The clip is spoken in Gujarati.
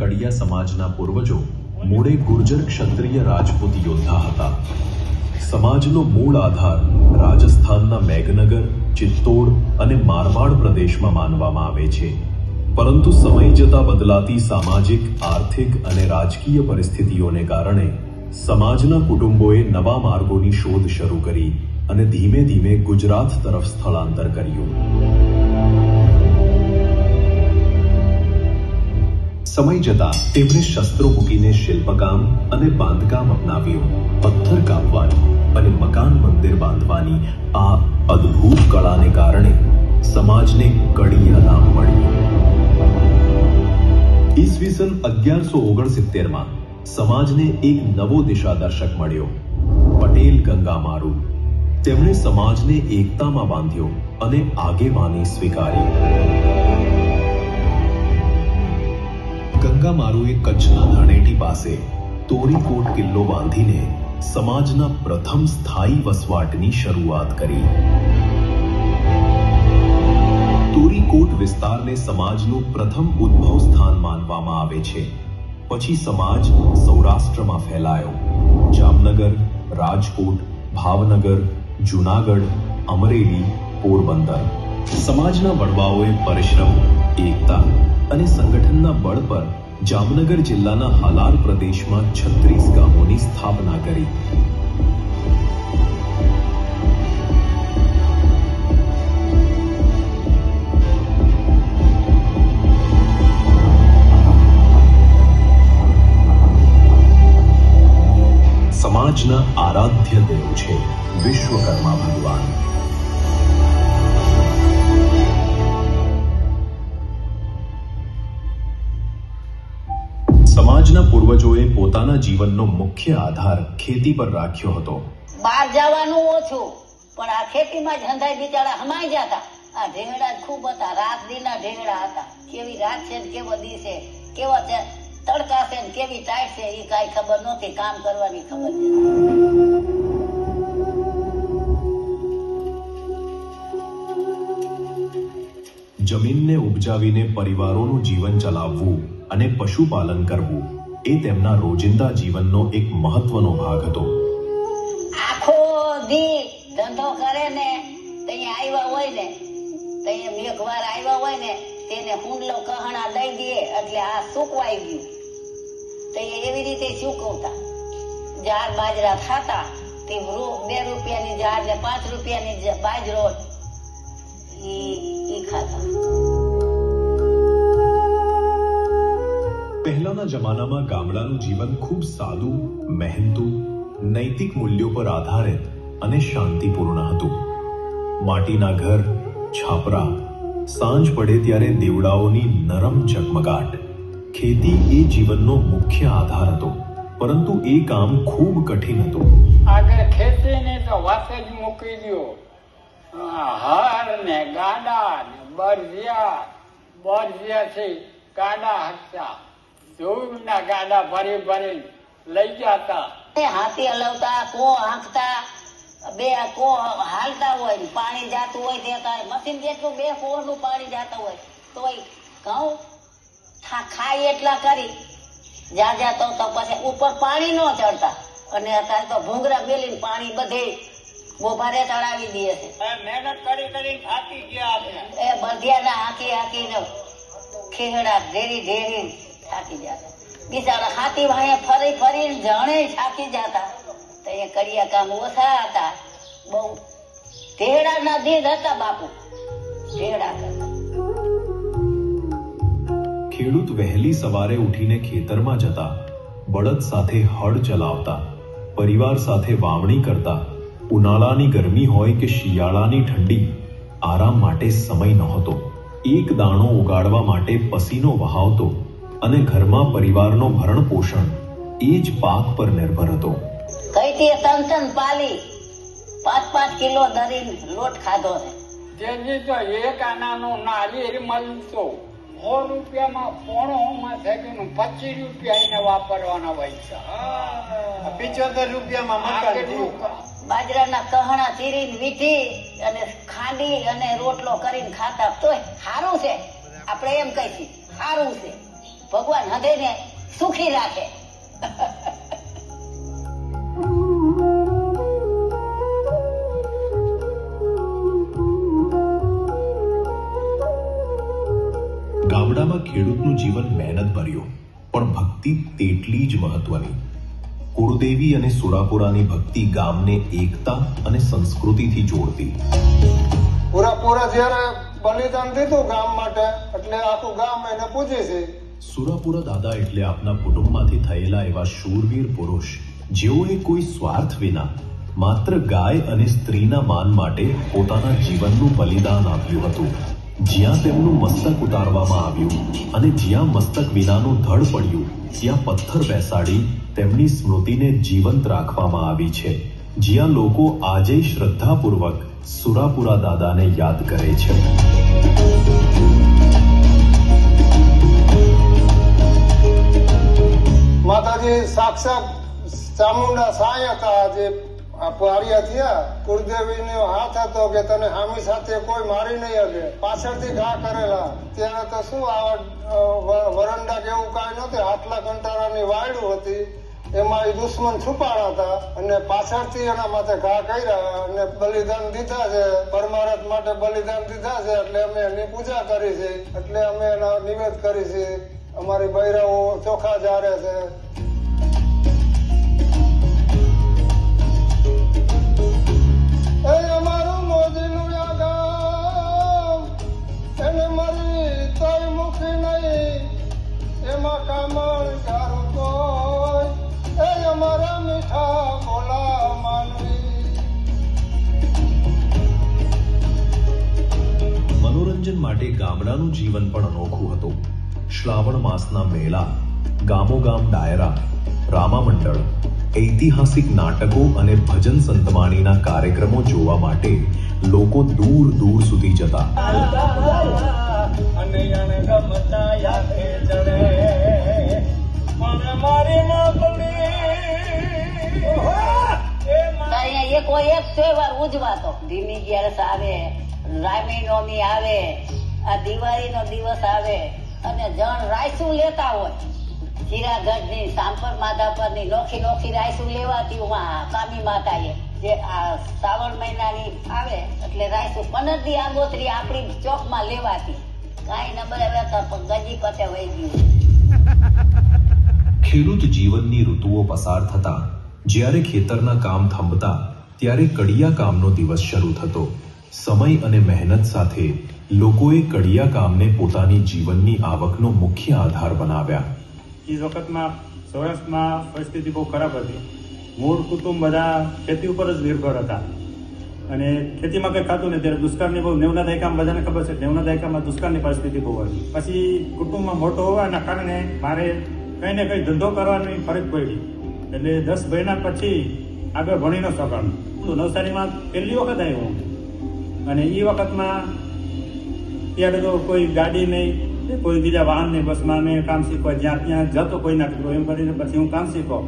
કડિયા સમાજના પૂર્વજો મૂળે ગુર્જર ક્ષત્રિય રાજપૂત યોદ્ધા હતા. સમાજનો મૂળ આધાર રાજસ્થાનના મેઘનગર, ચિત્તોડ અને મારવાડ પ્રદેશમાં માનવામાં આવે છે. પરંતુ સમય જતાં બદલાતી સામાજિક, આર્થિક અને રાજકીય પરિસ્થિતિઓને કારણે સમાજના કુટુંબોએ નવા માર્ગોની શોધ શરૂ કરી અને ધીમે ધીમે ગુજરાત તરફ સ્થળાંતર કર્યું. સમય જતાં તેમણે શસ્ત્રો મૂકીને શિલ્પકામ અને બાંધકામ અપનાવ્યું. પથ્થર કાપવાની અને મકાન મંદિર બાંધવાની આ અદ્ભુત કળાને કારણે સમાજને કડિયા નામ મળ્યું. ઈસવીસન 1169માં સમાજને એક નવો દિશાદર્શક મળ્યો, પટેલ ગંગામારુ. તેમણે સમાજને એકતામાં બાંધ્યો અને આગેવાની સ્વીકારી. ગંગામારુએ કચ્છના ધણેટી પાસે તોરીકોટ કિલ્લો બાંધીને સમાજના પ્રથમ સ્થાયી વસવાટની શરૂઆત કરી. તોરીકોટ વિસ્તારને સમાજનું પ્રથમ ઉદ્ભવ સ્થાન માનવામાં આવે છે. પછી સમાજ સૌરાષ્ટ્રમાં ફેલાયો. જામનગર, રાજકોટ, ભાવનગર, જૂનાગઢ, અમરેલી, પોરબંદર. સમાજના વડવાઓએ પરિશ્રમ, એકતા અને સંગઠનના બળ પર જામનગર જિલ્લાના હાલાર પ્રદેશમાં 36 ગામોની સ્થાપના કરી. સમાજના આરાધ્ય દેવ છે વિશ્વકર્મા ભગવાન. સમાજના પૂર્વજોએ પોતાના જીવનનો મુખ્ય આધાર ખેતી પર રાખ્યો હતો. બહાર જવાનું ઓછું, પણ આ ખેતીમાં જ હંધાઈ બિચારા હમાઈ જતા. આ ઢેંગડા ખૂબ હતા, રાત દીના ઢેંગડા હતા. કેવી રાત છે ને કેવો દી છે, કેવો છે તડકા છે ને કેવી ટાઈટ છે એ કાંઈ ખબર નહોતી. કામ કરવાની ખબર છે. જમીનને ઉપજાવીને પરિવારોનું જીવન ચલાવવું અને પશુપાલન કરવું એ તેમના રોજિંદા જીવનનો એક મહત્વનો ભાગ હતો. આખો દી ધંધો કરે ને ત્યાં આવ્યા હોય ને, ત્યાં મેઘવાર આવ્યા હોય ને તેને હુંડલો કહણા દઈ દે એટલે આ સૂકવાઈ ગયું. તો એવી રીતે સૂકવતા. જાર બાજરા ખાતા તે 2 રૂપિયાની જાર ને 5 રૂપિયાની બાજરો ઈ ખાતા. પહેલાના જમાનામાં ગામડાનું જીવન ખૂબ સાદું, મહેનતુ, નૈતિક મૂલ્યો પર આધારિત અને શાંતિપૂર્ણ હતું. માટીના ઘર, છાપરા, સાંજ પડે ત્યારે દીવડાઓની નરમ ઝગમગાટ. ખેતી એ જીવનનો મુખ્ય આધાર હતો, પરંતુ એ કામ ખૂબ કઠિન હતું. આગળ ખેતીને તો વાત જ મૂકી દો. હર ને ગાડા ને બરજિયાથી ગાડા હતા. ધૂળના ગાડા ભરી ભરી લઈ જતા. હાથી હલવતા, કો હાંકતા, બે કો હાલતા હોય ને પાણી જાતું હોય તે મશીન જેટલું 2 કોનું પાણી જાતું હોય તોય ઘઉં ખાય એટલા કરી જા તો પછી ઉપર પાણી ન ચડતા. અને અત્યારે તો ભૂંગરા બેલીને પાણી બધે બોભારે ચડાવી દે છે. મહેનત કરી કરી થાકી ગયા. એ બરધિયાના હાંકીને ખેહડા ઢેરી થાકી જતા. બિચારા હાથી ભાઈ ફરીને જણે થાકી જતા. તો એ કડિયા કામ ઓછા હતા. બહુ ઢેડાના દીધ હતા બાપુ. ઢેડા કરતા. ખેડૂત વહેલી સવારે ઉઠીને ખેતરમાં જતા, બળદ સાથે હળ ચલાવતા, પરિવાર સાથે વાવણી કરતા. ઉનાળાની ગરમી હોય કે શિયાળાની ઠંડી, આરામ માટે સમય નહોતો. એક દાણો ઉગાડવા માટે પસીનો વહાવતો અને ઘરમાં પરિવારનો ભરણ પોષણ એ જ પાક પર નિર્ભર હતો. કઈથી તન પાલી 5-5 કિલો દરી લોટ ખાધો છે. જેથી તો એક આનાનું નારિયેળ મળતો 100 રૂપિયામાં પોણોમાં થઈ ગયું. 25 રૂપિયા એને વાપરવાના હોય છે. 75 રૂપિયામાં મકાન. બાજરાના કહણા ચીરીને વીટી અને ખાંડી અને રોટલો કરીને ખાતા. તોય સારું છે, આપણે એમ કહીએ સારું છે. ભગવાન હૃદયને સુખી રાખે. ગામડામાં ખેડૂતનું જીવન મહેનત ભર્યું, પણ ભક્તિ તેટલી જ મહત્વની. કુળદેવી અને સુરાપુરાની ભક્તિ ગામને એકતા અને સંસ્કૃતિથી જોડતી. પૂરા જયારે બલિદાન દીધું ગામ માટે, એટલે આખું ગામ એને પૂજે છે. સુરાપુરા દાદા એટલે આપના કુટુંબમાંથી થયેલા એવા શૂરવીર પુરુષ જેઓએ કોઈ સ્વાર્થ વિના માત્ર ગાય અને સ્ત્રીના માન માટે પોતાના જીવનનું બલિદાન આપ્યું હતું. જ્યાં તેમનું મસ્તક ઉતારવામાં આવ્યું અને જ્યાં મસ્તક વિનાનું ધડ પડ્યું, ત્યાં પથ્થર બેસાડી તેમની સ્મૃતિને જીવંત રાખવામાં આવી છે. જ્યાં લોકો આજે શ્રદ્ધાપૂર્વક સુરાપુરા દાદાને યાદ કરે છે. માતાજી સાક્ષાત ચામુંડા સાંઈ હતા. જે પારિયા થયા, કુળદેવીનો હાથ હતો કે તને હામી સાથે કોઈ મારી નહીં શકે. પાછળથી ઘા કરેલા. ત્યારે તો શું આવા વરંડા કે એવું કાંઈ નહોતું. આટલા કંટારાની વાયડું હતી, એમાં એ દુશ્મન છુપાડા હતા અને પાછળથી એના માથે ઘા કર્યા અને બલિદાન દીધા છે. પરમારથ માટે બલિદાન દીધા છે, એટલે અમે એની પૂજા કરી છે, એટલે અમે એના નિવેદ કરી છે. અમારી બૈરાઓ ચોખા જારે છે. અમારું મોજીનું આ ગામ, એને મારી તોય મુખી નહીં, એમાં કામળ ચારું કોઈ, એ અમારા મીઠા બોલા માનવી. મનોરંજન માટે ગામડાનું જીવન પણ અનોખું હતું. શ્રાવણ માસના મેળા, ગામોગામ ડાયરા, રામા મંડળ, ઐતિહાસિક નાટકો અને ભજન સંતવાણીના કાર્યક્રમો જોવા માટે લોકો દૂર દૂર સુધી જતા. એક તહેવાર ઉજવાતો. ધીમી અગિયારસ આવે, રામી નવમી આવે, આ દિવાળીનો દિવસ આવે અને જણ રાયસું લેતા હોય. જીરાગઢની, સાંપર માધાપરની નોખી નોખી રાયસું લેવાતી કામી માતાએ. જે આ શ્રાવણ મહિનાની આવે એટલે રાયસું 15 દી આગોતરી આપણી ચોકમાં લેવાતી. કાંઈ નંબર આવ્યા તો ગજી પતે વહી ગયું. ખેડૂત જીવનની ઋતુઓ પસાર થતા જ્યારે ખેતરના કામ થંભતા, ત્યારે કડિયા કામનો દિવસ શરૂ થતો. સમય અને મહેનત સાથે લોકોએ કડિયા કામને પોતાની જીવનની આવકનો મુખ્ય આધાર બનાવ્યા. એ વખતમાં સૌરાષ્ટ્રમાં પરિસ્થિતિ બહુ ખરાબ હતી. મૂળ કુટુંબ બધા ખેતી ઉપર જ નિર્ભર હતા અને ખેતીમાં કંઈ ખાતું નહીં. ત્યારે દુષ્કાળની બહુ 90ના દાયકામાં બધાને ખબર છે, 90ના દાયકામાં દુષ્કાળની પરિસ્થિતિ બહુ હતી. પછી કુટુંબમાં મોટો હોવાના કારણે મારે કંઈ ને કંઈ ધંધો કરવાની ફરજ પડી. એટલે 10 મહિના પછી આગળ ભણી ન શકાણું. નવસારીમાં પહેલી વખત આવ્યો અને એ વખતમાં ત્યારે તો કોઈ ગાડી નહીં, કોઈ બીજા વાહન નહીં, બસમાં મેં કામ શીખવા જ્યાં ત્યાં જતો કોઈના એમ કરીને પછી હું કામ શીખો.